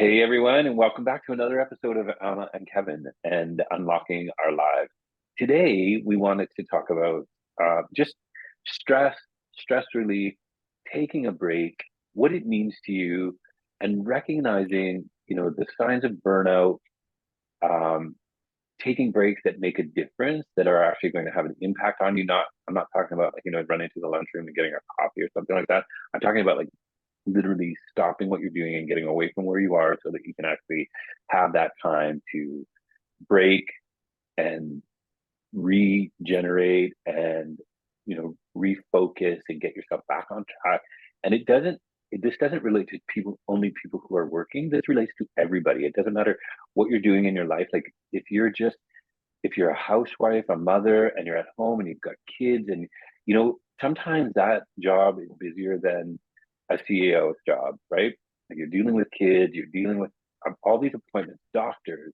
Hey everyone, and welcome back to another episode of Anna and Kevin and Unlocking Our Lives. Today, we wanted to talk about just stress, stress relief, taking a break, what it means to you, and recognizing, the signs of burnout, um, taking breaks that make a difference that are actually going to have an impact on you. I'm not talking about like, running to the lunchroom and getting a coffee or something like that. I'm talking about like literally stopping what you're doing and getting away from where you are so that you can actually have that time to break and regenerate and refocus and get yourself back on track. And this doesn't relate to people who are working. This relates to everybody. It doesn't matter what you're doing in your life. Like if you're a housewife, a mother, and you're at home and you've got kids, and sometimes that job is busier than a CEO's job, right? Like you're dealing with kids, you're dealing with all these appointments, doctors,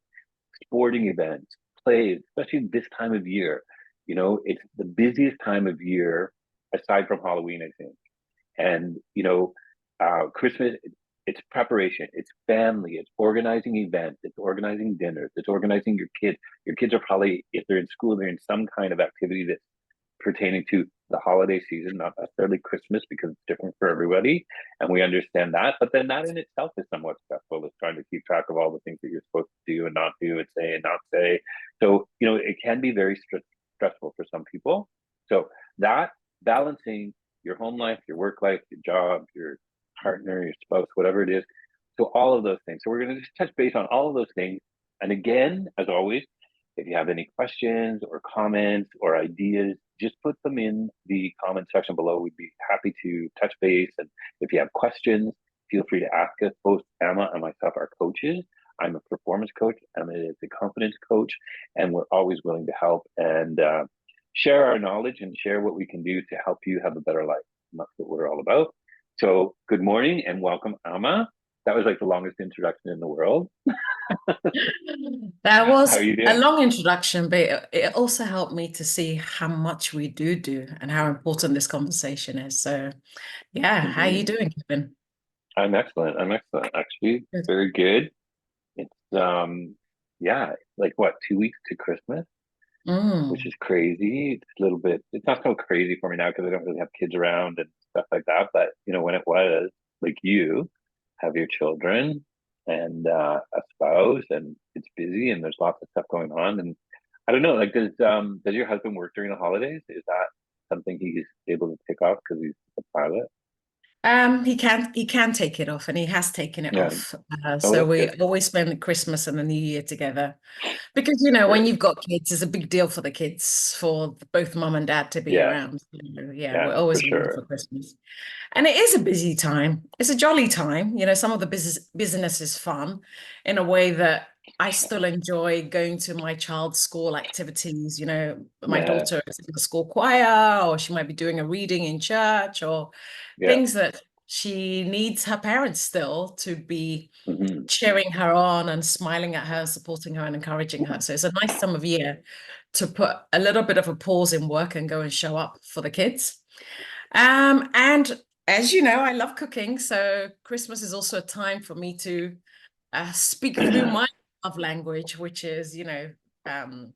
sporting events, plays, especially this time of year. It's the busiest time of year aside from Halloween, I think. And Christmas, it's preparation, it's family, it's organizing events, it's organizing dinners, it's organizing your kids. Your kids are probably, if they're in school, they're in some kind of activity that's pertaining to the holiday season, not necessarily Christmas, because it's different for everybody. And we understand that. But then that in itself is somewhat stressful. It's trying to keep track of all the things that you're supposed to do and not do and say and not say. So, it can be very stressful for some people. So that balancing your home life, your work life, your job, your partner, your spouse, whatever it is. So all of those things. So we're going to just touch base on all of those things. And again, as always, if you have any questions or comments or ideas, just put them in the comment section below. We'd be happy to touch base. And if you have questions, feel free to ask us. Both Emma and myself are coaches. I'm a performance coach. Emma is a confidence coach. And we're always willing to help and share our knowledge and share what we can do to help you have a better life. And that's what we're all about. So good morning and welcome, Emma. That was like the longest introduction in the world. That How are was you a doing? long introduction, but it also helped me to see how much we do and how important this conversation is. So, yeah, how are you Mm-hmm. doing, Kevin? I'm excellent. I'm excellent, actually. Good. Very good. It's yeah, like what, 2 weeks to Christmas, which Mm, is crazy. It's a little bit, it's not so crazy for me now because I don't really have kids around and stuff like that. But when it was, like you have your children and a spouse and it's busy and there's lots of stuff going on. And I don't know, like does your husband work during the holidays? Is that something he's able to pick off because he's a pilot? he can take it off, and he has taken it Yeah. off. Oh, So that's we good. always spend Christmas and the New Year together. Because, when Great. you've got kids, it's a big deal for the kids, for both mom and dad to be Yeah. around. Yeah, Yeah, we're for always around sure. for Christmas. And it is a busy time. It's a jolly time. Some of the business is fun in a way that I still enjoy going to my child's school activities. My Yeah. daughter is in the school choir, or she might be doing a reading in church, or Yeah. things that she needs her parents still to be Hmm. cheering her on and smiling at her, supporting her and encouraging her. So it's a nice time of year to put a little bit of a pause in work and go and show up for the kids. And as you know, I love cooking, so Christmas is also a time for me to speak through my love language, which is, um,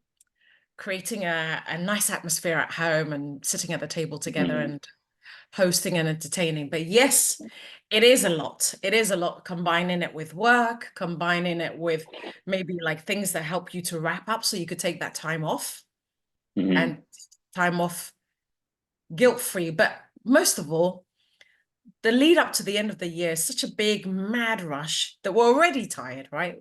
creating a nice atmosphere at home and sitting at the table together Hmm. and hosting and entertaining. But yes, it is a lot. It is a lot combining it with work, combining it with maybe like things that help you to wrap up so you could take that time off Hmm. and time off guilt-free. But most of all, the lead up to the end of the year is such a big mad rush that we're already tired, right?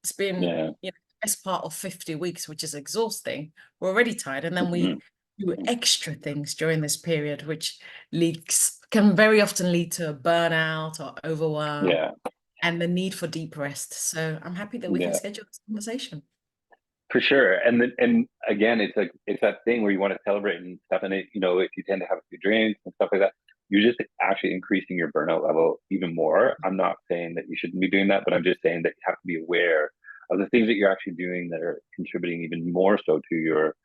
It's been, Yeah. the best part of 50 weeks, which is exhausting. We're already tired. And then we Hmm. do extra things during this period, which leaks can very often lead to burnout or overwhelm Yeah. and the need for deep rest. So I'm happy that we can Yeah. schedule this conversation. For sure. And again, it's like it's that thing where you want to celebrate and stuff. And if you tend to have a few drinks and stuff like that, you're just actually increasing your burnout level even more. I'm not saying that you shouldn't be doing that, but I'm just saying that you have to be aware of the things that you're actually doing that are contributing even more so to your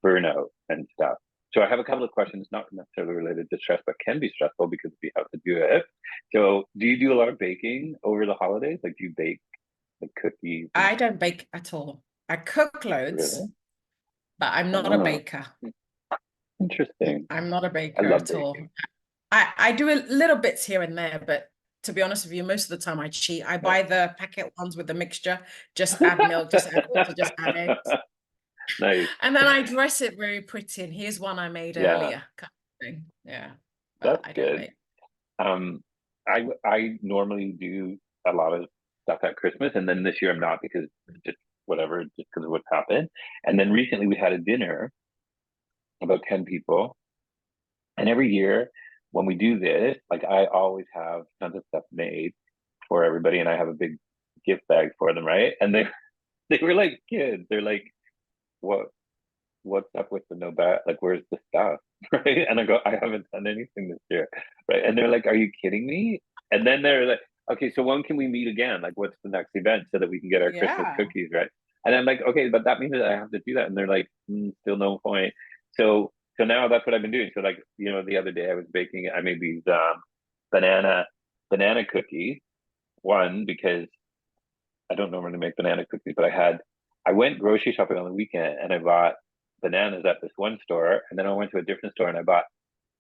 burnout and stuff. So I have a couple of questions, not necessarily related to stress, but can be stressful because we have to do it. So do you do a lot of baking over the holidays? Like, do you bake like cookies and I don't bake at all. I cook loads, really? but I'm not a Oh, baker. interesting. I'm not a I baker love at baking. all. I do a little bits here and there, but to be honest with you, most of the time I cheat. I Yeah. buy the packet ones with the mixture, just add milk, just add water, just add eggs. Nice. And then I dress it very pretty. And here's one I made Yeah, earlier, kind of thing. Yeah, but that's I don't good. bake. Um, I normally do a lot of stuff at Christmas, and then this year I'm not because just whatever, just because of what's happened. And then recently we had a dinner, about 10 people, and every year when we do this, like I always have tons of stuff made for everybody, and I have a big gift bag for them, right? And they were like kids. They're like, what what's up with the no bat? Like, where's the stuff? Right. And I go, I haven't done anything this year. Right. And they're like, are you kidding me? And then they're like, okay, so when can we meet again? Like, what's the next event so that we can get our Christmas Yeah. cookies, right? And I'm like, okay, but that means that I have to do that. And they're like, still no point. So now that's what I've been doing. So like, the other day I was baking, I made these banana banana cookies. One, because I don't normally make banana cookies, but I went grocery shopping on the weekend and I bought bananas at this one store, and then I went to a different store and I bought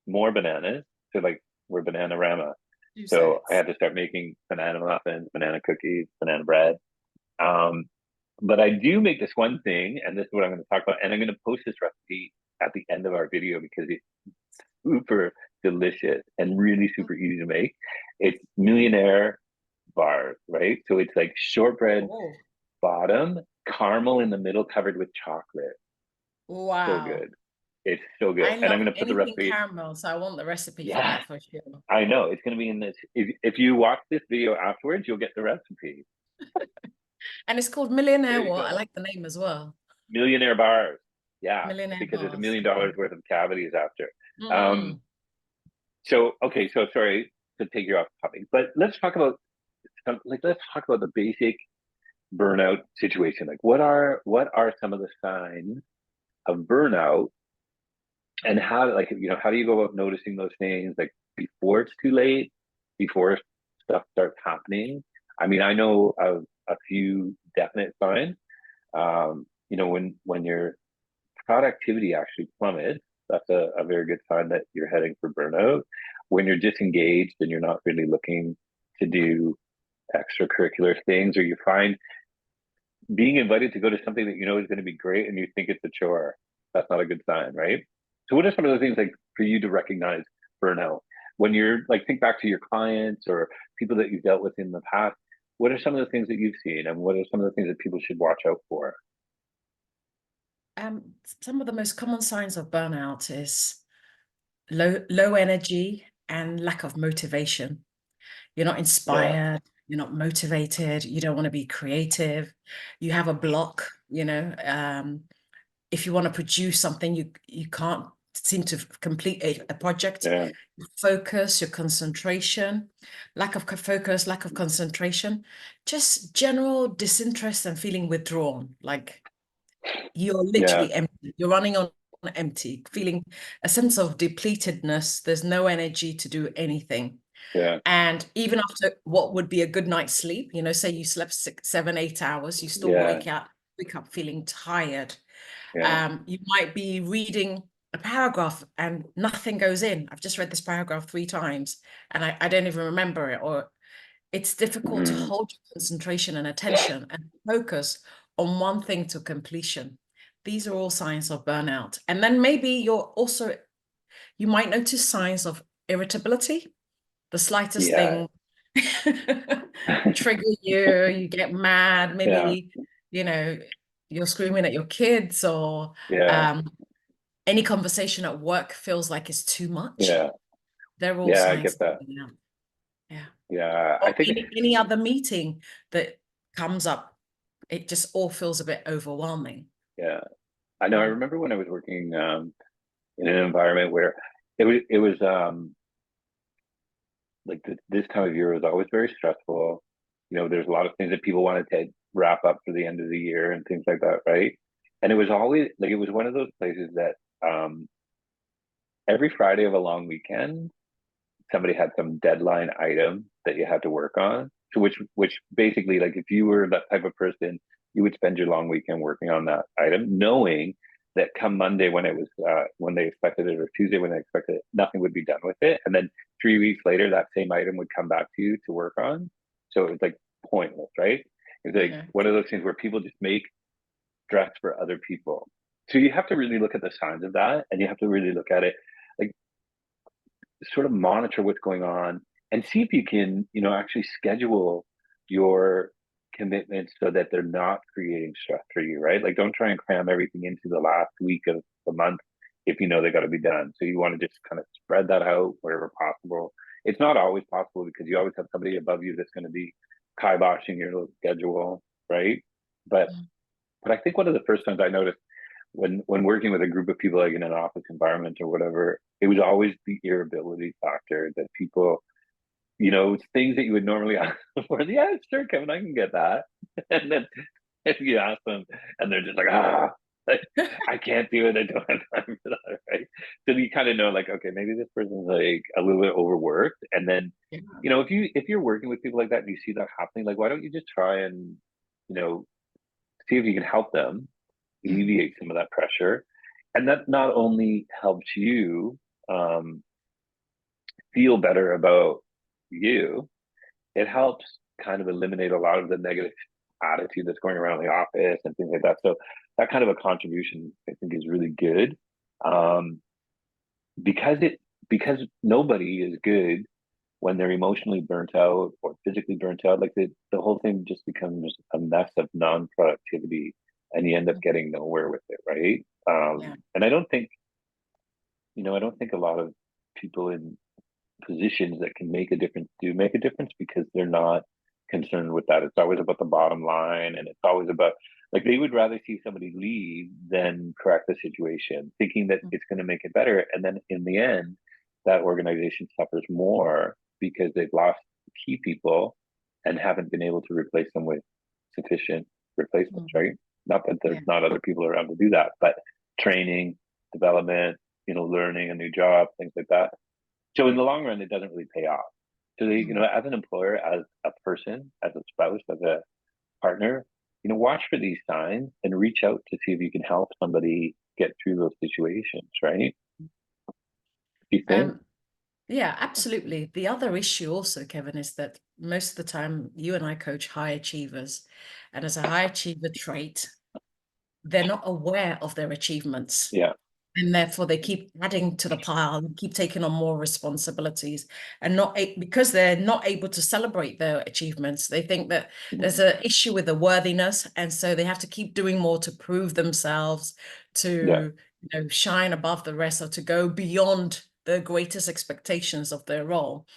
more bananas. So like we're Bananarama. Two So I sets. had to start making banana muffins, banana cookies, banana bread. Um, but I do make this one thing, and this is what I'm going to talk about, and I'm going to post this recipe at the end of our video because it's super delicious and really super easy to make. It's millionaire bars, right? So it's like shortbread Oh, bottom, caramel in the middle, covered with chocolate. So wow. good. It's so good. I And I'm love going to put the anything recipe. caramel, so I want the recipe for Yeah, that for sure. I know. It's going to be in this. If you watch this video afterwards, you'll get the recipe. And it's called There Millionaire you what? I go. like the name as well. Millionaire bars. Yeah, Millionaire because there's a bars. million Okay. dollars worth of cavities after. Um, Mm. okay, so sorry to take you off topic, but let's talk about the basic burnout situation. Like what are some of the signs of burnout, and how do you go about noticing those things, like before it's too late, before stuff starts happening? I mean, I know of a few definite signs. When your productivity actually plummets, that's a very good sign that you're heading for burnout. When you're disengaged and you're not really looking to do extracurricular things, or you find being invited to go to something that you know is going to be great and you think it's a chore, that's not a good sign, right? So what are some of the things like for you to recognize burnout when you're like, think back to your clients or people that you've dealt with in the past? What are some of the things that you've seen, and what are some of the things that people should watch out for? Some of the most common signs of burnout is low energy and lack of motivation. You're not Yeah, inspired, you're not motivated, you don't want to be creative, you have a block, if you want to produce something, you can't seem to complete a project. yeah, Focus, your concentration, lack of focus, lack of concentration, just general disinterest and feeling withdrawn, like you're yeah, literally empty. You're running on empty, feeling a sense of depletedness. There's no energy to do anything. yeah, And even after what would be a good night's sleep, say you slept 6, 7, 8 hours, you still yeah, wake up feeling tired. yeah. You might be reading a paragraph and nothing goes in. I've just read this paragraph 3 times and I don't even remember it, or it's difficult to Mm, hold your concentration and attention and focus on one thing to completion. These are all signs of burnout. And then maybe you might notice signs of irritability. The slightest yeah, thing trigger you get mad, yeah, maybe, you know, you're screaming at your kids, or yeah, um, any conversation at work feels like it's too much. yeah, They're all yeah. I signs get of that. burnout. Yeah. Yeah, I Or think. any other meeting that comes up, it just all feels a bit overwhelming. Yeah, I know. I Mm. remember when I was working in an environment where it was like this time of year was always very stressful. There's a lot of things that people wanted to wrap up for the end of the year and things like that, right? And it was always like, it was one of those places that every Friday of a long weekend, somebody had some deadline item that you had to work on. So which basically, like, if you were that type of person, you would spend your long weekend working on that item, knowing that come Monday when it was when they expected it, or Tuesday when they expected it, nothing would be done with it, and then 3 weeks later, that same item would come back to you to work on. So it was like pointless, right? It's like Yeah. one of those things where people just make dress for other people. So you have to really look at the signs of that, and you have to really look at it, like, sort of monitor what's going on and see if you can, actually schedule your commitments so that they're not creating stress for you, right? Like, don't try and cram everything into the last week of the month if you know they got to be done. So you want to just kind of spread that out wherever possible. It's not always possible because you always have somebody above you that's going to be kiboshing your little schedule, right? But Mm. but I think one of the first times I noticed when working with a group of people, like in an office environment or whatever, it was always the irritability factor that people, things that you would normally ask them for. Yeah, sure, Kevin, I can get that. And then if you ask them, and they're just like, I can't do it. I don't have time for that, right? So you kind of know, like, okay, maybe this person's like a little bit overworked. And then, Yeah. if you're working with people like that and you see that happening, like, why don't you just try and, you know, see if you can help them Mm. alleviate some of that pressure. And that not only helps you um, feel better about you, it helps kind of eliminate a lot of the negative attitude that's going around the office and things like that. So that kind of a contribution, I think, is really good, um, because because nobody is good when they're emotionally burnt out or physically burnt out. Like, the whole thing just becomes a mess of non-productivity, and you end up Mm. getting nowhere with it, right? Yeah. And I don't think a lot of people in positions that can make a difference do make a difference because they're not concerned with that. It's always about the bottom line, and it's always about, like, they would rather see somebody leave than correct the situation, thinking that Mm. it's going to make it better. And then in the end, that organization suffers more because they've lost key people and haven't been able to replace them with sufficient replacements, Mm. right? Not that Yeah. there's not other people around to do that, but training, development, learning a new job, things like that. So in the long run, it doesn't really pay off. So Mm. as an employer, as a person, as a spouse, as a partner, watch for these signs and reach out to see if you can help somebody get through those situations, right? Do you think? Um, yeah, absolutely. The other issue also, Kevin, is that most of the time you and I coach high achievers, and as a high achiever trait, they're not aware of their achievements. Yeah. And therefore they keep adding to the pile and keep taking on more responsibilities, and because they're not able to celebrate their achievements, they think that there's Mhm. an issue with the worthiness, and so they have to keep doing more to prove themselves, Yeah. to shine above the rest, or to go beyond the greatest expectations of their role.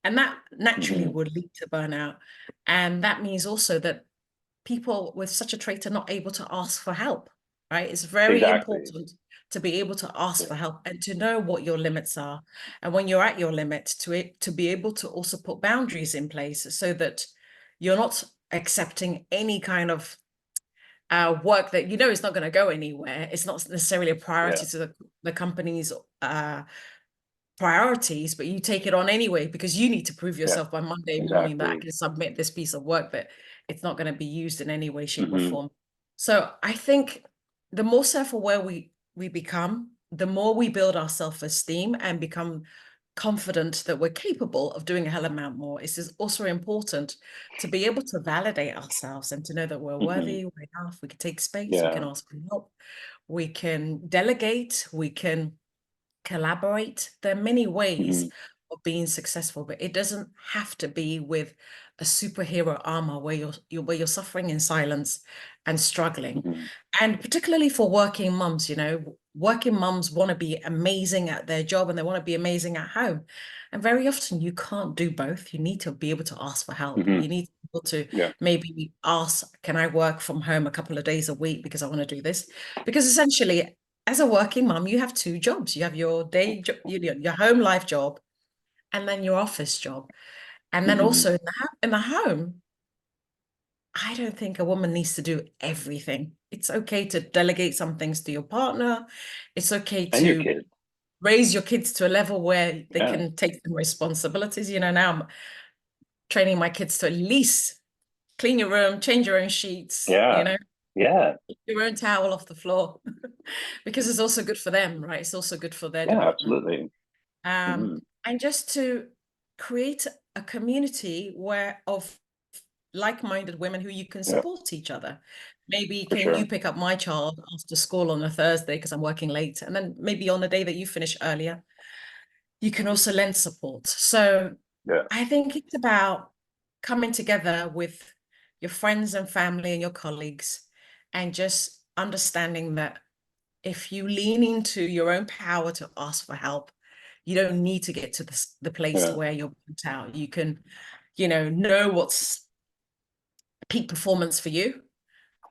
And that naturally Hmm. would lead to burnout. And that means also that people with such a trait are not able to ask for help, right? It's very Exactly. important to be able to ask Yeah. for help and to know what your limits are. And when you're at your limit, to be able to also put boundaries in place so that you're not accepting any kind of work that is not going to go anywhere. It's not necessarily a Yeah. priority to the company's priorities, but you take it on anyway because you need to prove Yeah. yourself by Monday morning that I Exactly. can submit this piece of work, that it's not going to be used in any way, shape, or Hmm. form. So I think the more self-aware we become, the more we build our self-esteem and become confident that we're capable of doing a hell amount more. It's also important to be able to validate ourselves and to know that we're Hmm. worthy, we're enough, we can take space, we can Yeah. ask for help, we can delegate, we can collaborate. There are many ways Hmm. of being successful, but it doesn't have to be with a superhero armor where you're suffering in silence and struggling. Hmm. And particularly for working mums, working mums want to be amazing at their job and they want to be amazing at home. And very often you can't do both. You need to be able to ask for help. Hmm. You need to be able to Yeah. maybe ask, can I work from home a couple of days a week because I want to do this? Because essentially, as a working mum, you have two jobs. You have your day job, your home life job, and then your office job. And then Hmm. also in the home, I don't think a woman needs to do everything. It's okay to delegate some things to your partner. It's okay And your to kids. raise your kids to a level where they Yeah. can take some responsibilities. Now training my kids to at least clean your room, change your own sheets, you Yeah. know, Yeah. keep your own towel off the floor, because it's also good for them, right? It's also good for their Yeah, development. absolutely. Hmm. And just to create a community of like-minded women who you can Yeah, support each other. Maybe for can you sure. pick up my child after school on a Thursday because I'm working late, and then maybe on a day that you finish earlier, you can also lend support. So Yeah. I think it's about coming together with your friends and family and your colleagues, and just understanding that if you lean into your own power to ask for help, you don't need to get to the place Yeah. where you're burnt out. You can, know what's peak performance for you,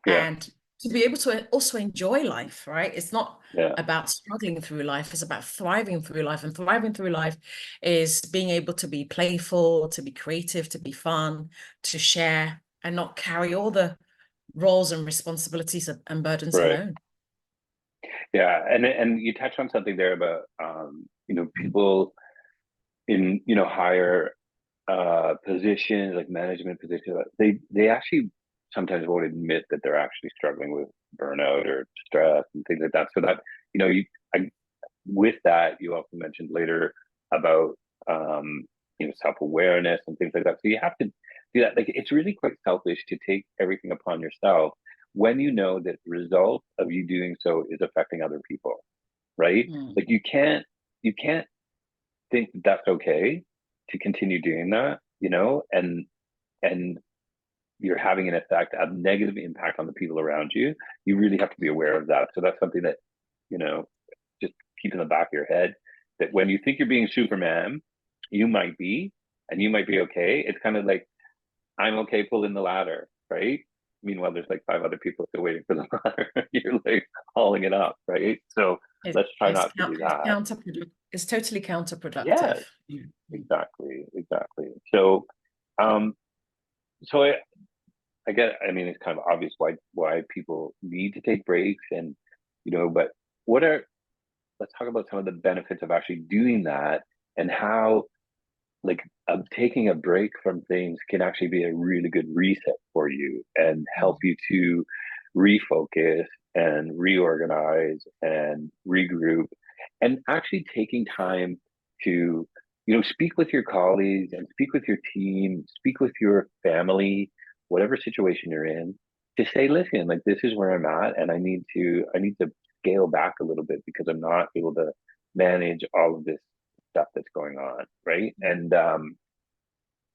Yeah. and to be able to also enjoy life, right? It's not Yeah. about struggling through life, it's about thriving through life. And thriving through life is being able to be playful, to be creative, to be fun, to share, and not carry all the roles and responsibilities and burdens Right. alone. Yeah. And you touched on something there about people in higher positions, like management positions. They actually sometimes won't admit that they're actually struggling with burnout or stress and things like that. So that with that, you also mentioned later about self-awareness and things like that. So you have to do that. Like, it's really quite selfish to take everything upon yourself when you know that the result of you doing so is affecting other people, right? Mm. Like, you can't think that that's okay to continue doing that, and you're having an effect, a negative impact on the people around you. You really have to be aware of that. So that's something that, you know, just keep in the back of your head, that when you think you're being Superman, you might be, and you might be okay. It's kind of like, I'm okay pulling the ladder, right? Meanwhile, there's like 5 other people still waiting for the ladder. You're like hauling it up, right? So It's, let's try it's, not to do it's that. counterproductive. It's totally Yeah, counterproductive. Mm. exactly, exactly. So, um, so I get. I mean, it's kind of obvious why people need to take breaks, and but what are let's talk about some of the benefits of actually doing that, and how, like, taking a break from things can actually be a really good reset for you and help Mm. you to refocus and reorganize and regroup, and actually taking time to speak with your colleagues and speak with your team, speak with your family, whatever situation you're in, to say, listen, like, this is where I'm at, and I need to scale back a little bit because I'm not able to manage all of this stuff that's going on, right? And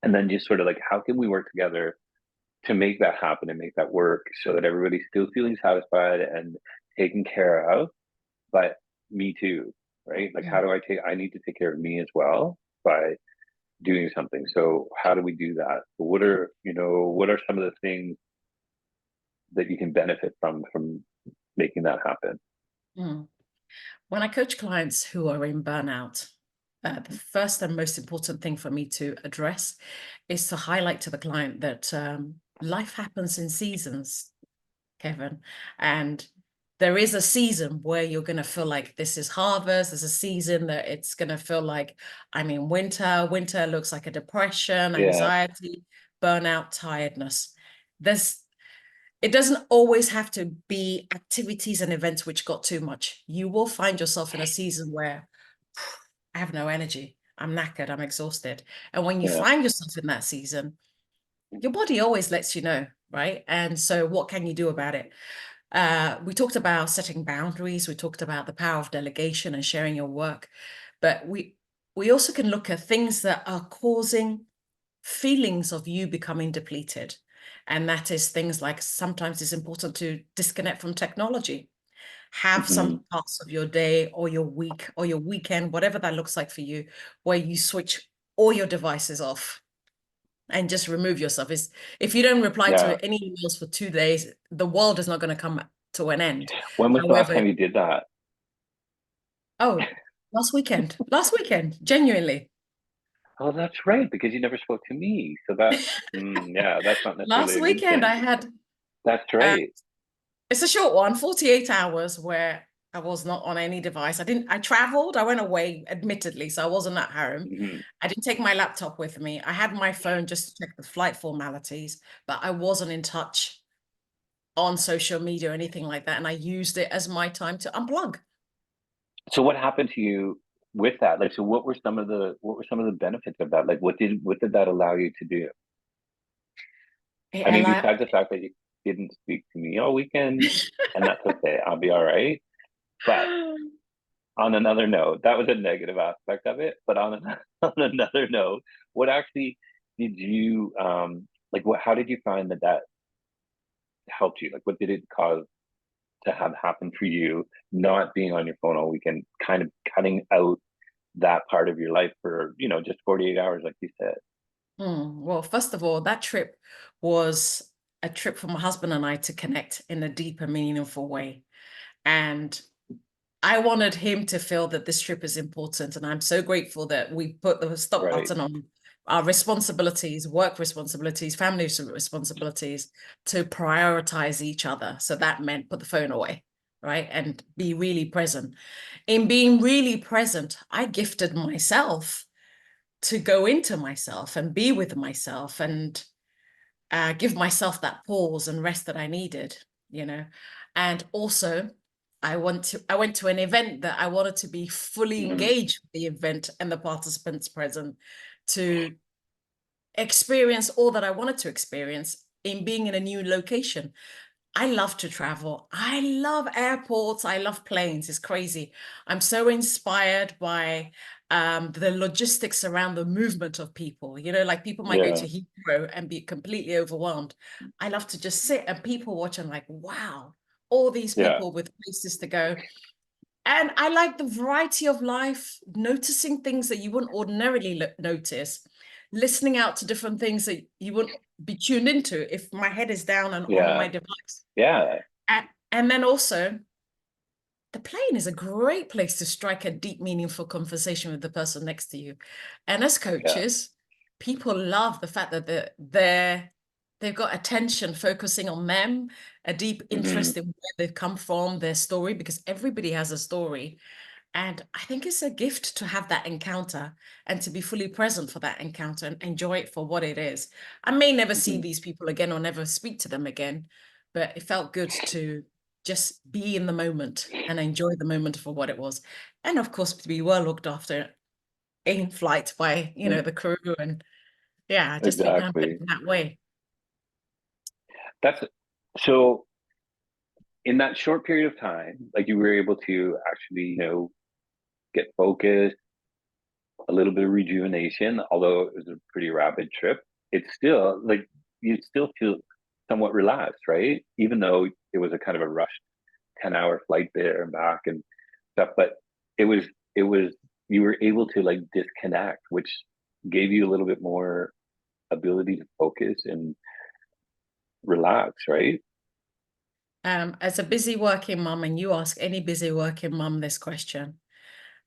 then just sort of like, how can we work together to make that happen and make that work so that everybody's still feeling satisfied and taken care of, but me too, right? Like, how Mm. do I need to take care of me as well by doing something. So how do we do that? What are some of the things that you can benefit from making that happen? Mm. When I coach clients who are in burnout, the first and most important thing for me to address is to highlight to the client that life happens in seasons, Kevin. And there is a season where you're going to feel like this is harvest. There's a season that it's going to feel like I'm in winter. Winter looks like a depression, Yeah, anxiety, burnout, tiredness. It doesn't always have to be activities and events which got too much. You will find yourself in a season where I have no energy. I'm knackered. I'm exhausted. And when you yeah, find yourself in that season, your body always lets you know, right? And so what can you do about it? We talked about setting boundaries. We talked about the power of delegation and sharing your work. But we also can look at things that are causing feelings of you becoming depleted. And that is things like, sometimes it's important to disconnect from technology. Have hmm, some parts of your day or your week or your weekend, whatever that looks like for you, where you switch all your devices off and just remove yourself. If you don't reply yeah. to any emails for 2 days, the world is not going to come to an end. When was the last However, time you did that? oh, last weekend, genuinely. Oh, that's right, because you never spoke to me. So yeah, that's not necessarily Last a good weekend, thing. I had, That's uh, right. it's a short one, 48 hours, where I was not on any device. I traveled, I went away, admittedly, so I wasn't at home. Mhm. I didn't take my laptop with me. I had my phone just to check the flight formalities, but I wasn't in touch on social media or anything like that. And I used it as my time to unplug. So what happened to you with that? Like, so what were some of the benefits of that? Like, what did that allow you to do? It I mean, allowed, besides the fact that you didn't speak to me all weekend, and that's okay, I'll be all right. But on another note, that was a negative aspect of it. But on on another note, what actually did you like? What? How did you find that helped you? Like, what did it cause to have happen for you? Not being on your phone all weekend, kind of cutting out that part of your life for just 48 hours, like you said. Well, first of all, that trip was a trip for my husband and I to connect in a deeper, meaningful way. And I wanted him to feel that this trip is important. And I'm so grateful that we put the stop Right. button on our responsibilities, work responsibilities, family responsibilities to prioritize each other. So that meant put the phone away, right? And be really present. In being really present, I gifted myself to go into myself and be with myself and give myself that pause and rest that I needed, you know. And also, I went to an event that I wanted to be fully Mhm. engaged with the event and the participants present to experience all that I wanted to experience in being in a new location. I love to travel. I love airports. I love planes. It's crazy. I'm so inspired by the logistics around the movement of people. You know, like people might go Yeah. to Heathrow and be completely overwhelmed. I love to just sit and people watch and like, wow, all these Yeah. people with places to go. And I like the variety of life, noticing things that you wouldn't ordinarily notice, listening out to different things that you wouldn't be tuned into if my head is down and on my Yeah. device. Yeah. And then also, the plane is a great place to strike a deep, meaningful conversation with the person next to you. And as Yeah. coaches, people love the fact that they've got attention focusing on them, a deep Hmm. interest in where they've come from, their story, because everybody has a story. And I think it's a gift to have that encounter and to be fully present for that encounter and enjoy it for what it is. I may never see Hmm. these people again or never speak to them again, but it felt good to just be in the moment and enjoy the moment for what it was. And of course, to be well looked after in flight by, the crew and yeah, just to be pampered Exactly. in that way. That's so in that short period of time, like you were able to actually, get focused, a little bit of rejuvenation, although it was a pretty rapid trip. It's still like you still feel somewhat relaxed, right? Even though it was a kind of a rushed 10-hour flight there and back and stuff, but it was you were able to like disconnect, which gave you a little bit more ability to focus and relax, right? As a busy working mum, and you ask any busy working mum this question,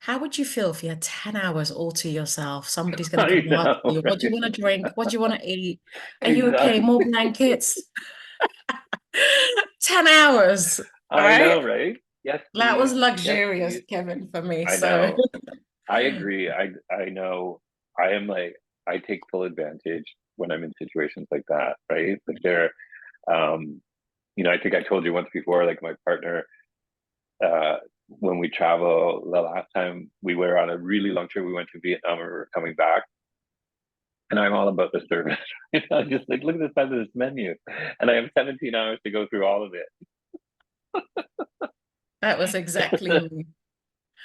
how would you feel if you had 10 hours all to yourself? Somebody's going to I come and ask know, you, what do you right? want to drink? What do you want to eat? Are you okay? Exactly. More blankets? 10 hours, I right? know, right? Yes, That was please. Yes, luxurious, please. Kevin, for me. I So, know. I agree. I know. I am like I take full advantage when I'm in situations like that, right? Like there, um, I think I told you once before, like my partner, when we travel, the last time we were on a really long trip, we went to Vietnam and we were coming back. And I'm all about the service. I'm just like, look at the size of this menu. And I have 17 hours to go through all of that was exactly it. me.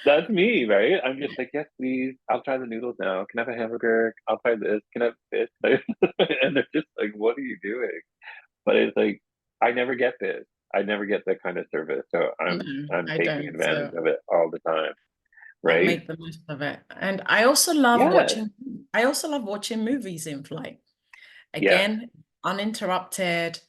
That's me, right? I'm just like, yes, please. I'll try the noodles now. Can I have a hamburger? I'll try this. Can I have this? And they're just like, what are you doing? But it's like, I never get this. I never get that kind of service. So No, I'm I taking don't. advantage So of it all the time, I right? make the most of it. And I also love watching movies in flight. Yeah, Again, uninterrupted.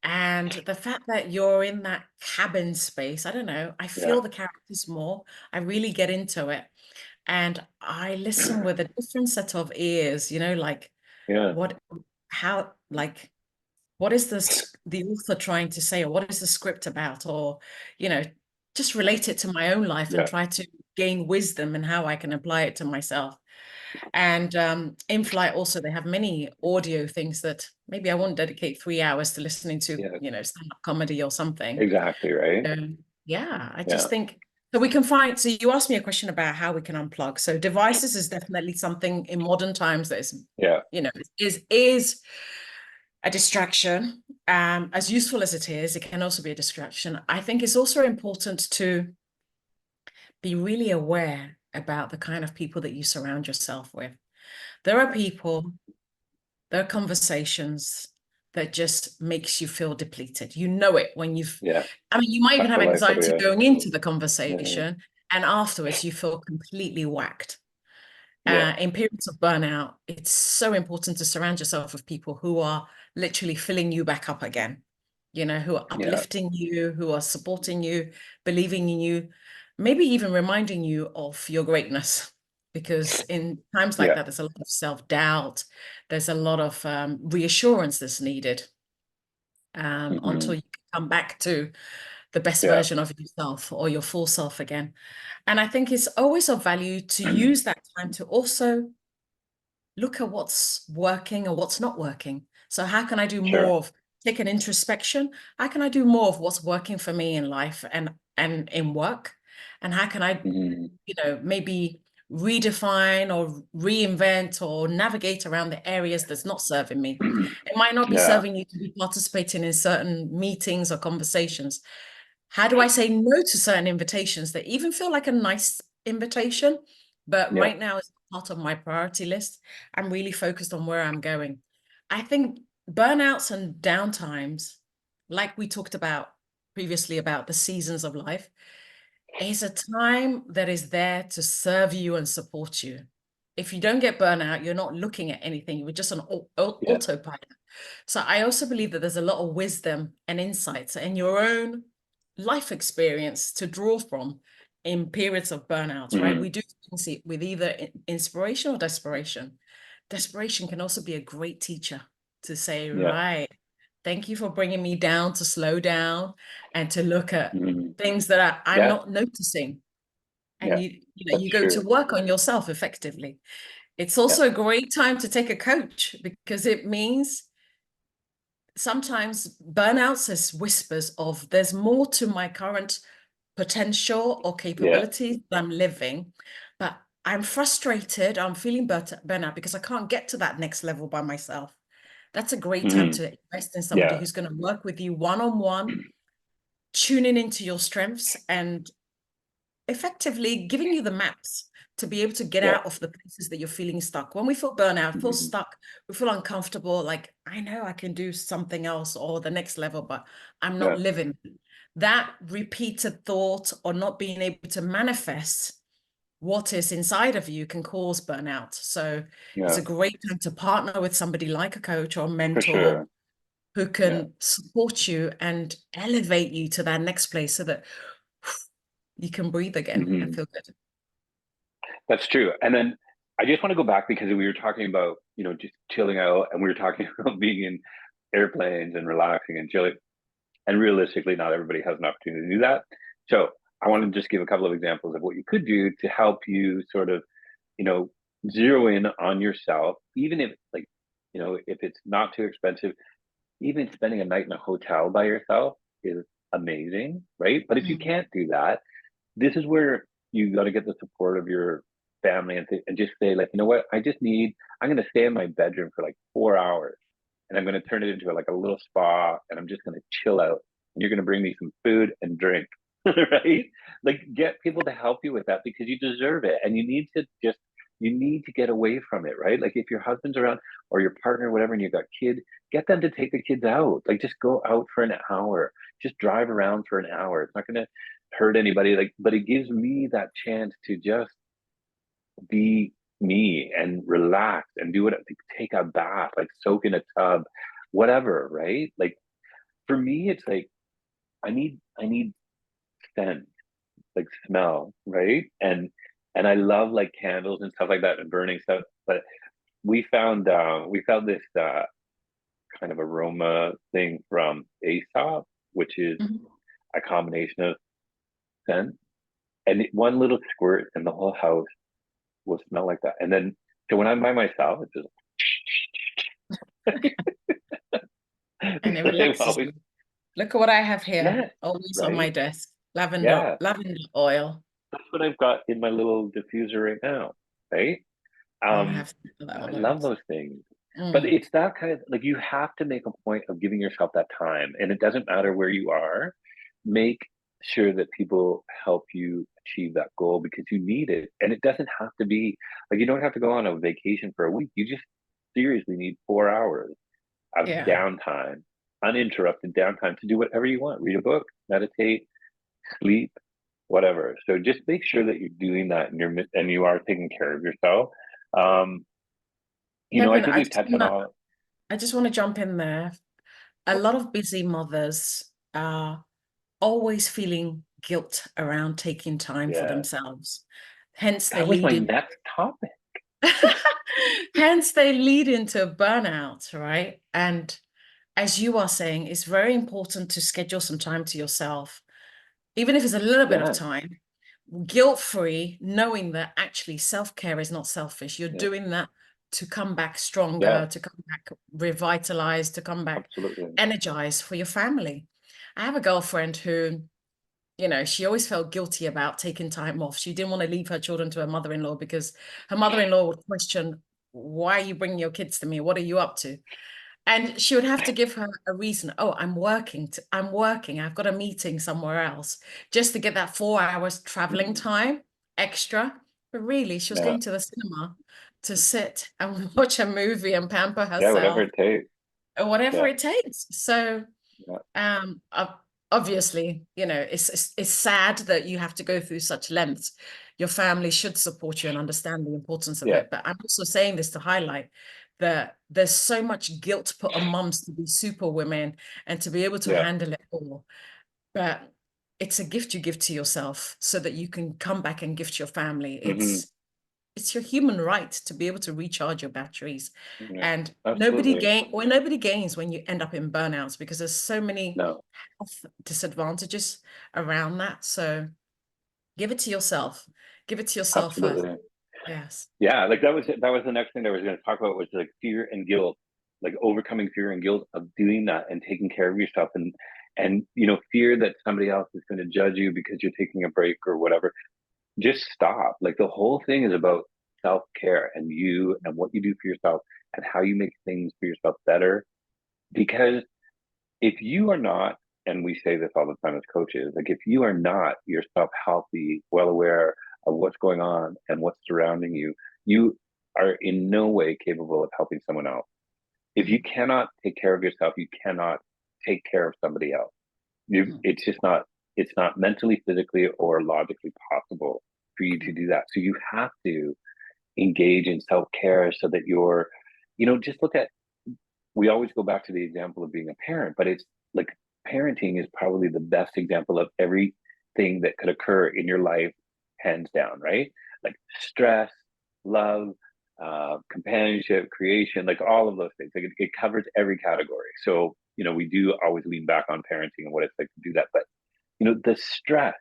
And the fact that you're in that cabin space, I don't know, I yeah, feel the characters more. I really get into it. And I listen with a different set of ears, like yeah, what, how, like, what is the author trying to say, or what is the script about? Or, you know, just relate it to my own life and Yeah. try to gain wisdom and how I can apply it to myself. And in flight also they have many audio things that maybe I won't dedicate 3 hours to listening to, Yeah. stand-up comedy or something. Exactly. Right. Yeah, I just Yeah. think so we can find. So you asked me a question about how we can unplug. So devices is definitely something in modern times that is, Yeah. is a distraction. As useful as it is, it can also be a distraction. I think it's also important to be really aware about the kind of people that you surround yourself with. There are people, there are conversations that just makes you feel depleted. You know it when Yeah. I mean, you might even Suck have the life out of anxiety you. going into the Yeah. conversation, and afterwards you feel completely whacked. Yeah. In periods of burnout, it's so important to surround yourself with people who are literally filling you back up again, who are Yeah. uplifting you, who are supporting you, believing in you, maybe even reminding you of your greatness. Because in times like Yeah. that, there's a lot of self-doubt, there's a lot of reassurance that's needed until Hmm. you can come back to the best Yeah. version of yourself or your full self again. And I think it's always of value to use that time to also look at what's working and what's not working. So how can I do Sure. more of take an introspection? How can I do more of what's working for me in life and in work? And how can I, Hmm. maybe redefine or reinvent or navigate around the areas that's not serving me? It might not be Yeah. serving you to be participating in certain meetings or conversations. How do I say no to certain invitations that even feel like a nice invitation, but Yeah. right now it's part of my priority list? I'm really focused on where I'm going. I think burnouts and downtimes, like we talked about previously about the seasons of life, is a time that is there to serve you and support you. If you don't get burnout, you're not looking at anything. You're just on Yeah. autopilot. So I also believe that there's a lot of wisdom and insights in your own life experience to draw from in periods of burnouts, right? Hmm. We do things with either inspiration or desperation. Desperation can also be a great teacher to say, Yeah. right, thank you for bringing me down to slow down and to look at Hmm. things that I'm Yeah. not noticing. And Yeah. That's you go to true. work on yourself effectively. It's Yeah. also a great time to take a coach because it means sometimes burnouts is whispers of there's more to my current potential or Yeah. capabilities that I'm living, but I'm frustrated, I'm feeling burnout because I can't get to that next level by myself. That's a great time Hmm. to invest in somebody Yeah. who's going to work with you one-on-one, tuning into your strengths and effectively giving you the maps to be able to get Yeah. out of the places that you're feeling stuck. When we feel burnout, feel Hmm. stuck, we feel uncomfortable, like I know I can do something else or the next level, but I'm not Yeah. living. That repeated thought or not being able to manifest what is inside of you can cause burnout. So it's Yeah. a great time to partner with somebody like a coach or For mentor sure. who Yeah. can support you and elevate you to that next place so that you can breathe again and Hmm. feel good. That's true. And then I just want to go back because we were talking about, just chilling out, and we were talking about being in airplanes and relaxing and chilling. And realistically, not everybody has an opportunity to do that. So I want to just give a couple of examples of what you could do to help you sort of, you know, zero in on yourself, even if like, if it's not too expensive, even spending a night in a hotel by yourself is amazing, right? But if you Mm. can't do that, this is where you got to get the support of your family and just say like, you know what, I'm going to stay in my bedroom for like 4 hours, and I'm going to turn it into like a little spa, and I'm just going to chill out, and you're going to bring me some food and drink. Right, like get people to help you with that because you deserve it, and you need to get away from it, right? Like if your husband's around or your partner, whatever, and you've got kid, get them to take the kids out. Like just go out for an hour, just drive around for an hour. It's not going to hurt anybody, like, but it gives me that chance to just be me and relax and do it, like, take a bath, like soak in a tub, whatever, right? Like for me it's like I need scent, like smell, right? And I love like candles and stuff like that and burning stuff. But we found this kind of aroma thing from Aesop, which is Mhm. a combination of scent, and one little squirt and the whole house will smell like that. And then, so when I'm by myself, it's just And it because I'm relaxes always, you. Look at what I have here, yeah, always on my right, desk. Lavender, yeah. lavender oil. That's what I've got in my little diffuser right now, right? Oh, I Um, have that I on love those. those things. But Mm, it's that kind of like you have to make a point of giving yourself that time. And it doesn't matter where you are, make sure that people help you achieve that goal because you need it. And it doesn't have to be like you don't have to go on a vacation for a week. You just seriously need 4 hours of yeah. downtime, uninterrupted downtime to do whatever you want. Read a book, meditate, sleep, whatever. So just make sure that you're doing that and you are taking care of yourself. Um, I Kevin, think we've touched on all. I just want to jump in there. A lot of busy mothers are always feeling guilt around taking time for Yeah, themselves. Hence they that was my lead in next topic. hence they lead into burnout, right? And as you are saying, it's very important to schedule some time to yourself, even if it's a little bit of Yeah, time, guilt-free, knowing that actually self-care is not selfish. You're yeah, doing that to come back yeah, stronger, to come back revitalized, to come back absolutely. energized for your family. I have a girlfriend who, she always felt guilty about taking time off. She didn't want to leave her children to her mother-in-law because her mother-in-law would question, why are you bringing your kids to me? What are you up to? And she would have to give her a reason. Oh, I'm working. I've got a meeting somewhere else, just to get that 4 hours traveling Mhm. time extra. But really, she was Yeah, going to the cinema to sit and watch a movie and pamper yeah, whatever herself it takes. or whatever Yeah, it takes. So, yeah, um, ob- obviously, it's sad that you have to go through such lengths. Your family should support you and understand the importance of yeah, it. But I'm also saying this to highlight that there's so much guilt put on moms to be super women and to be able to yeah. handle it all. But it's a gift you give to yourself so that you can come back and gift your family. Hmm. It's your human right to be able to recharge your batteries. Yeah, And absolutely. nobody gains when you end up in burnouts because there's so many No, health disadvantages around that. So give it to yourself. Give it to yourself first. absolutely. Yes. Yeah, like that was the next thing that I was going to talk about was like fear and guilt, like overcoming fear and guilt of doing that and taking care of yourself and fear that somebody else is going to judge you because you're taking a break or whatever. Just stop. Like the whole thing is about self-care and you and what you do for yourself and how you make things for yourself better. Because if you are not, and we say this all the time as coaches, like if you are not yourself healthy, well aware of what's going on and what's surrounding you, you are in no way capable of helping someone else. If you Mhm. cannot take care of yourself, you cannot take care of somebody else. Mhm. It's just not, it's not mentally, physically, or logically possible for you to Mhm. do that. So you have to engage in self-care so that just look at, we always go back to the example of being a parent, but it's like parenting is probably the best example of everything that could occur in your life, hands down, right? Like stress, love, companionship, creation, like all of those things. Like it covers every category. So, we do always lean back on parenting and what it's like to do that. But, the stress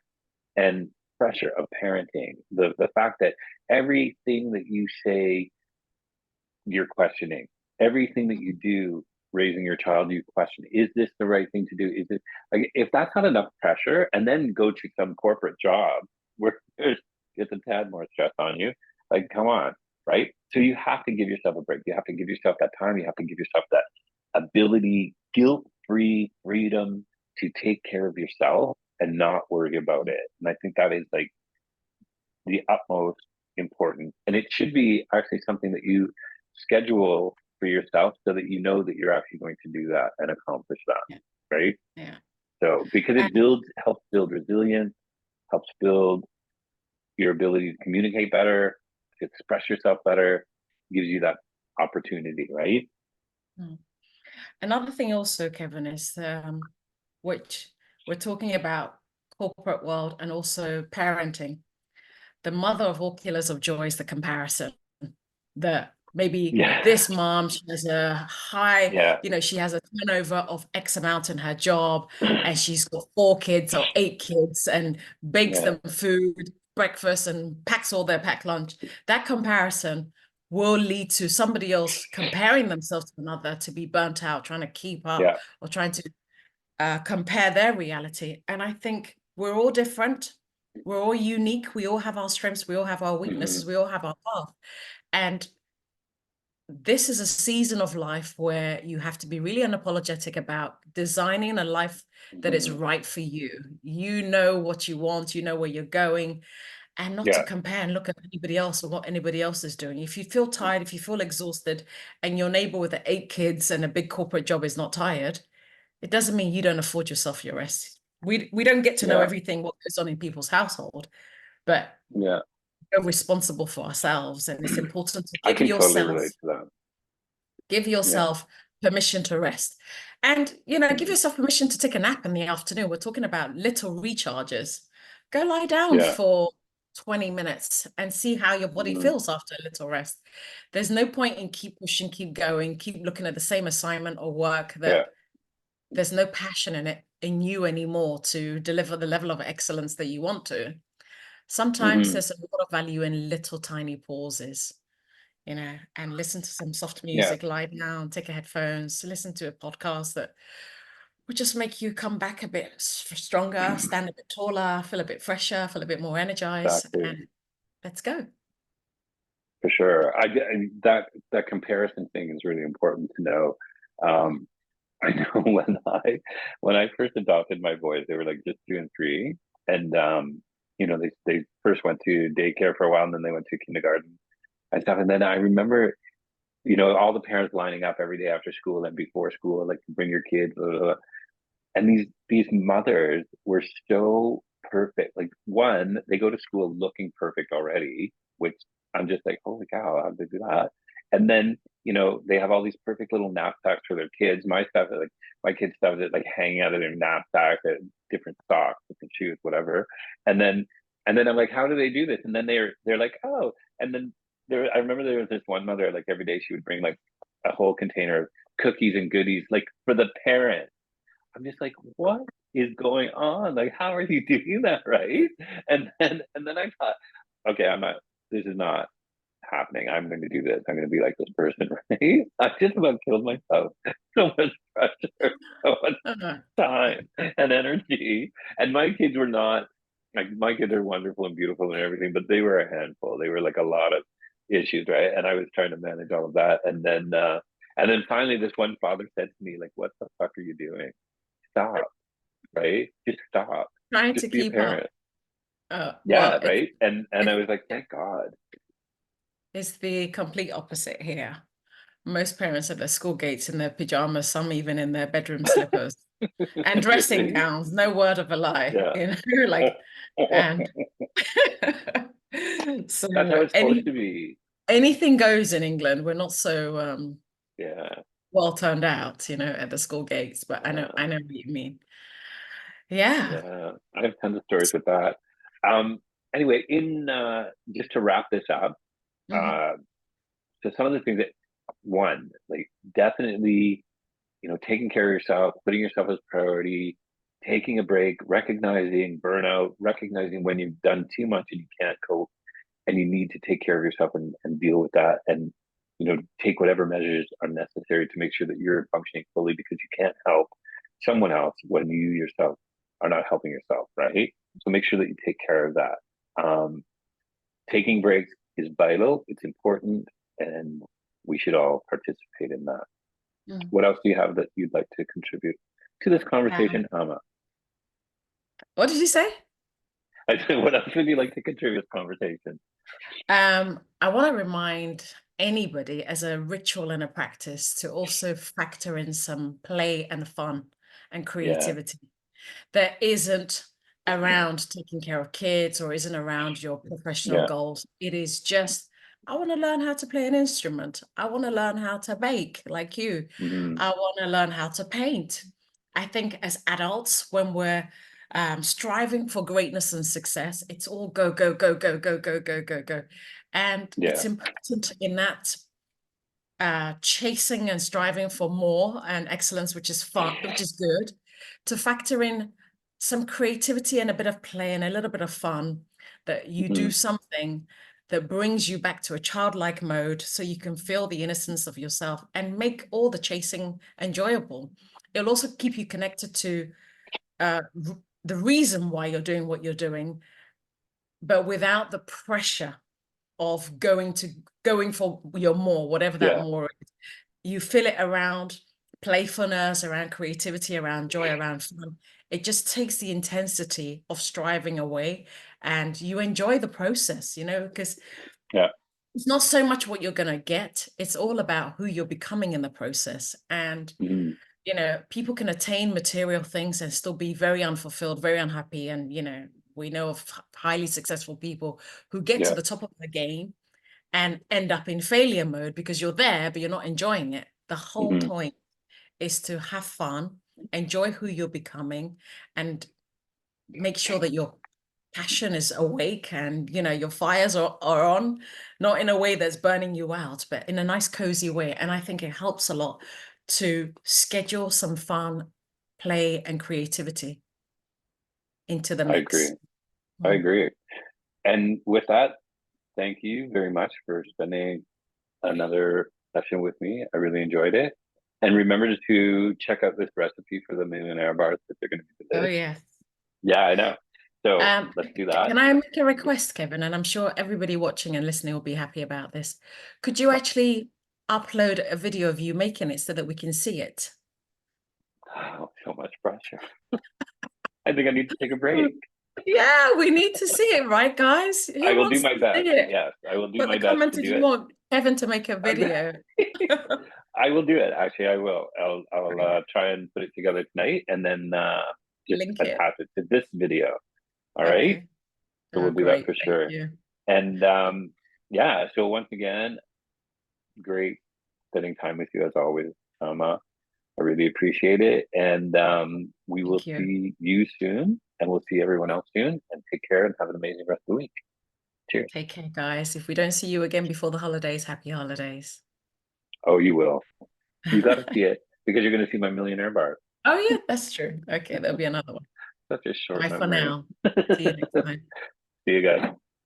and pressure of parenting, the fact that everything that you say you're questioning. Everything that you do raising your child, you question, is this the right thing to do? Is it like if that's not enough pressure, and then go to some corporate job where it's a tad more stress on you, like come on, right? So you have to give yourself a break. You have to give yourself that time. You have to give yourself that ability, guilt-free freedom to take care of yourself and not worry about it. And I think that is like the utmost important. And it should be actually something that you schedule for yourself so that you know that you're actually going to do that and accomplish that. Yeah. Right. Yeah. So because it helps build resilience, helps build your ability to communicate better, to express yourself better, gives you that opportunity, right? Mm. Another thing also, Kevin, is which we're talking about corporate world and also parenting. The mother of all killers of joy is the comparison. The Maybe Yeah. this mom, she has a high, Yeah. she has a turnover of X amount in her job, and she's got 4 kids or 8 kids and bakes Yeah. them food, breakfast, and packs all their packed lunch. That comparison will lead to somebody else comparing themselves to another to be burnt out, trying to keep up Yeah. or trying to compare their reality. And I think we're all different. We're all unique. We all have our strengths. We all have our Hmm. weaknesses. We all have our path. And this is a season of life where you have to be really unapologetic about designing a life that is Hmm. right for you. You know what you want, you know where you're going, and not to Yeah. compare and look at anybody else or what anybody else is doing. If you feel tired, if you feel exhausted, and your neighbor with the 8 kids and a big corporate job is not tired, it doesn't mean you don't afford yourself your rest. We don't get to know Yeah. everything what goes on in people's household, but Yeah. we're responsible for ourselves, and it's important to I give can totally yourself relate to that. give Yeah. yourself permission to rest. And, give Mhm. yourself permission to take a nap in the afternoon. We're talking about little recharges. Go lie down Yeah. for 20 minutes and see how your body Mhm. feels after a little rest. There's no point in keep pushing, keep going, keep looking at the same assignment or work Yeah. that there's no passion in you anymore to deliver the level of excellence that you want to. Sometimes Hmm. there's a lot of value in little tiny pauses, and listen to some soft Yeah. music, lie down, take your headphones, listen to a podcast that would just make you come back a bit stronger, stand a bit taller, feel a bit fresher, feel a bit more energized, Exactly. and let's go. For sure. That comparison thing is really important to know. Um, I know when I first adopted my boys, they were like just 2 and 3, and they first went to daycare for a while, and then they went to kindergarten and stuff. And then I remember, all the parents lining up every day after school and before school, like to bring your kids, blah, blah, blah. And these mothers were so perfect. Like, one, they go to school looking perfect already, which I'm just like, holy cow, how did they do that? And then, they have all these perfect little knapsacks for their kids. My kids' stuff is like hanging out of their knapsack, different socks, different shoes, whatever. And then I'm like, how do they do this? And then they're like, oh, and then I remember there was this one mother, like every day she would bring like a whole container of cookies and goodies, like for the parents. I'm just like, what is going on? Like, how are you doing that, right? And then I thought, okay, this is not happening. I'm going to do this. I'm going to be like this person, right? I just about killed myself. So much pressure, so much Uh, time and energy. And my kids were not like, my kids are wonderful and beautiful and everything, but they were a handful. They were like a lot of issues, right? And I was trying to manage all of that. And then finally this one father said to me, like, what the fuck are you doing? Stop, right? Just stop. Trying to Just be a keep up. parent. Well, Yeah, right. And I was like, thank God. it's the complete opposite here. Most parents at their school gates in their pajamas, some even in their bedroom slippers and dressing Really? gowns, no word of a lie, Yeah. like, and so That's how it's supposed to be. anything goes in England. We're not so Yeah. well turned out, at the school gates, but I know what you mean. Yeah. Yeah. I have tons of stories with that. Um, anyway, in just to wrap this up, Mhm. uh, so some of the things that, one, like, definitely, taking care of yourself, putting yourself as priority, taking a break, recognizing burnout, recognizing when you've done too much and you can't cope and you need to take care of yourself and deal with that, and take whatever measures are necessary to make sure that you're functioning fully, because you can't help someone else when you yourself are not helping yourself, right? So make sure that you take care of that. Taking breaks is vital, it's important, and we should all participate in that. Mm. What else do you have that you'd like to contribute to this Um, conversation, Amma? what did you say? I said, what else would you like to contribute to this conversation? I want to remind anybody as a ritual and a practice to also factor in some play and fun and Yeah. creativity that isn't around taking care of kids or isn't around your professional Yeah. goals. It is just, I want to learn how to play an instrument. I want to learn how to bake like you. Mm-hmm. I want to learn how to paint. I think as adults, when we're striving for greatness and success, it's all go, go, go, go, go, go, go, go, go. And it's Yeah. important in that chasing and striving for more and excellence, which is fun, which is good, to factor in some creativity and a bit of play and a little bit of fun, that you do Mhm. something that brings you back to a childlike mode so you can feel the innocence of yourself and make all the chasing enjoyable. It'll also keep you connected to the reason why you're doing what you're doing, but without the pressure of going for your more, whatever that Yeah. more is. You feel it around playfulness, around creativity, around joy, around fun. It just takes the intensity of striving away, and you enjoy the process, because Yeah. it's not so much what you're going to get. It's all about who you're becoming in the process. And, Mhm. people can attain material things and still be very unfulfilled, very unhappy. And, we know of highly successful people who get to Yeah. the top of the game and end up in failure mode because you're there, but you're not enjoying it. The whole Mhm. point is to have fun, enjoy who you're becoming, and make sure that your passion is awake and your fires are on, not in a way that's burning you out, but in a nice cozy way. And I think it helps a lot to schedule some fun, play, and creativity into the I agree. mix. I Mm. agree. And with that, thank you very much for spending another session with me. I really enjoyed it. And remember to check out this recipe for the millionaire bars that they're going to be Oh delicious. yes. Yeah, I know. So let's do that. Can I make a request, Kevin? And I'm sure everybody watching and listening will be happy about this. Could you actually upload a video of you making it so that we can see it? Oh, so much pressure. I think I need to take a break. Yeah, we need to see it, right, guys? I Who will do wants my to see best. it? Yes, I will do Put the my best comment to if do you it. want Kevin to make a video. I will do it. Actually, I will. I'll Okay, try and put it together tonight and then just link it. attach it to this video. All right. Okay. So Oh, we'll do that great. for Thank sure. you. And yeah, so once again, great spending time with you as always, Sama. I really appreciate it. And we will Thank you. see you soon and we'll see everyone else soon. And take care and have an amazing rest of the week. Cheers. Take care, guys. If we don't see you again before the holidays, happy holidays. Oh, you will. You got to see it because you're going to see my millionaire bar. Oh, yeah, that's true. Okay, there'll be another one. Such a short Bye for memory. now. See you next time. See you guys.